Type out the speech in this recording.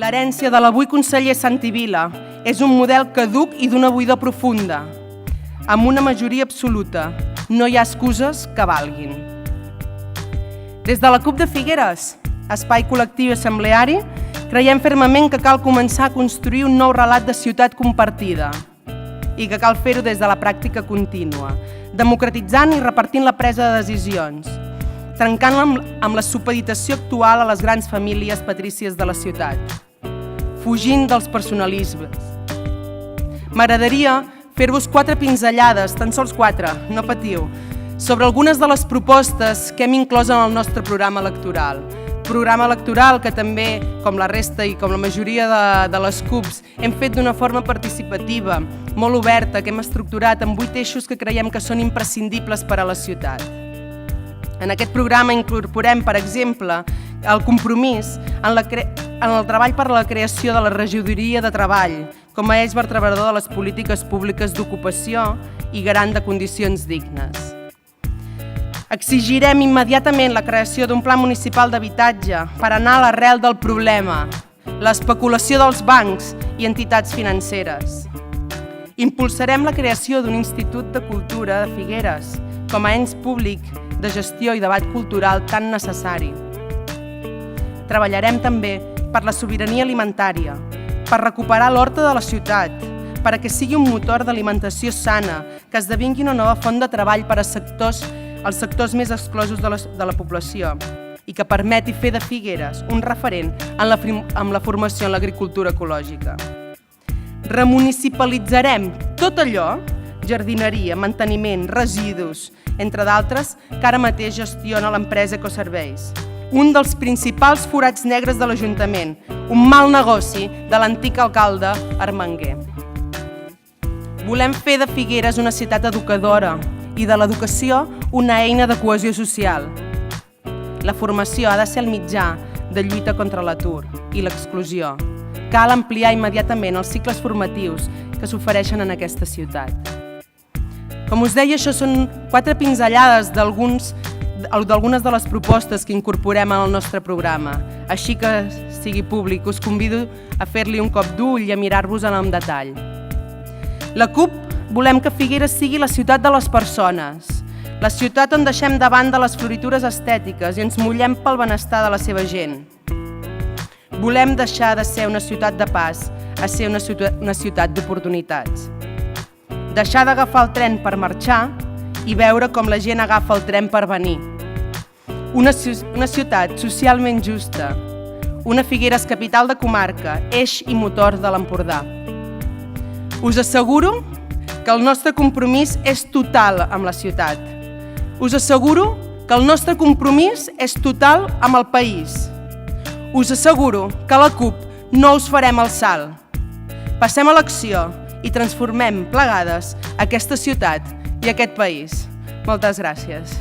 L'herència de l'avui conseller Santi Vila és un model caduc i d'una buidor profunda. Amb una majoria absoluta, no hi ha excuses que valguin. Des de la CUP de Figueres, espai col·lectiu i assembleari, creiem fermament que cal començar a construir un nou relat de ciutat compartida i que cal fer-ho des de la pràctica contínua, democratitzant i repartint la presa de decisions, trencant amb la supeditació actual a les grans famílies patrícies de la ciutat, fugint dels personalismes. M'agradaria fer-vos 4 pinzellades, tan sols 4, no patiu, sobre algunes de les propostes que hem inclòs en el nostre programa electoral. Programa electoral que també, com la resta i com la majoria de les CUPs, hem fet d'una forma participativa, molt oberta, que hem estructurat en 8 eixos que creiem que són imprescindibles per a la ciutat. En aquest programa incorporem, per exemple, el compromís en el treball per a la creació de la regidoria de treball, com a eix vertebrador de les polítiques públiques d'ocupació i garant de condicions dignes. Exigirem immediatament la creació d'un pla municipal d'habitatge per anar a l'arrel del problema, l'especulació dels bancs i entitats financeres. Impulsarem la creació d'un Institut de Cultura de Figueres com a ens públic de gestió i debat cultural tan necessari. Treballarem també per la sobirania alimentària, per recuperar l'horta de la ciutat, perquè sigui un motor d'alimentació sana, que esdevingui una nova font de treball per a els sectors més exclosos de la població i que permeti fer de Figueres un referent en la formació en l'agricultura ecològica. Remunicipalitzarem tot allò, jardineria, manteniment, residus, entre d'altres, que ara mateix gestiona l'empresa Ecoserveis, un dels principals forats negres de l'Ajuntament, un mal negoci de l'antic alcalde Armenguer. Volem fer de Figueres una ciutat educadora i de l'educació una eina de cohesió social. La formació ha de ser el mitjà de lluita contra l'atur i l'exclusió. Cal ampliar immediatament els cicles formatius que s'ofereixen en aquesta ciutat. Com us deia, això són 4 pinzellades d'algunes de les propostes que incorporem en el nostre programa. Així que sigui públic, us convido a fer-li un cop d'ull i a mirar-vos-en amb detall. La CUP volem que Figueres sigui la ciutat de les persones, la ciutat on deixem de banda les floritures estètiques i ens mullem pel benestar de la seva gent. Volem deixar de ser una ciutat de pas a ser una ciutat d'oportunitats. Deixar d'agafar el tren per marxar i veure com la gent agafa el tren per venir. Una ciutat socialment justa, una Figueres capital de comarca, eix i motor de l'Empordà. Us asseguro que el nostre compromís és total amb la ciutat. Us asseguro que el nostre compromís és total amb el país. Us asseguro que a la CUP no us farem el salt. Passem a l'acció i transformem plegades aquesta ciutat i aquest país. Moltes gràcies.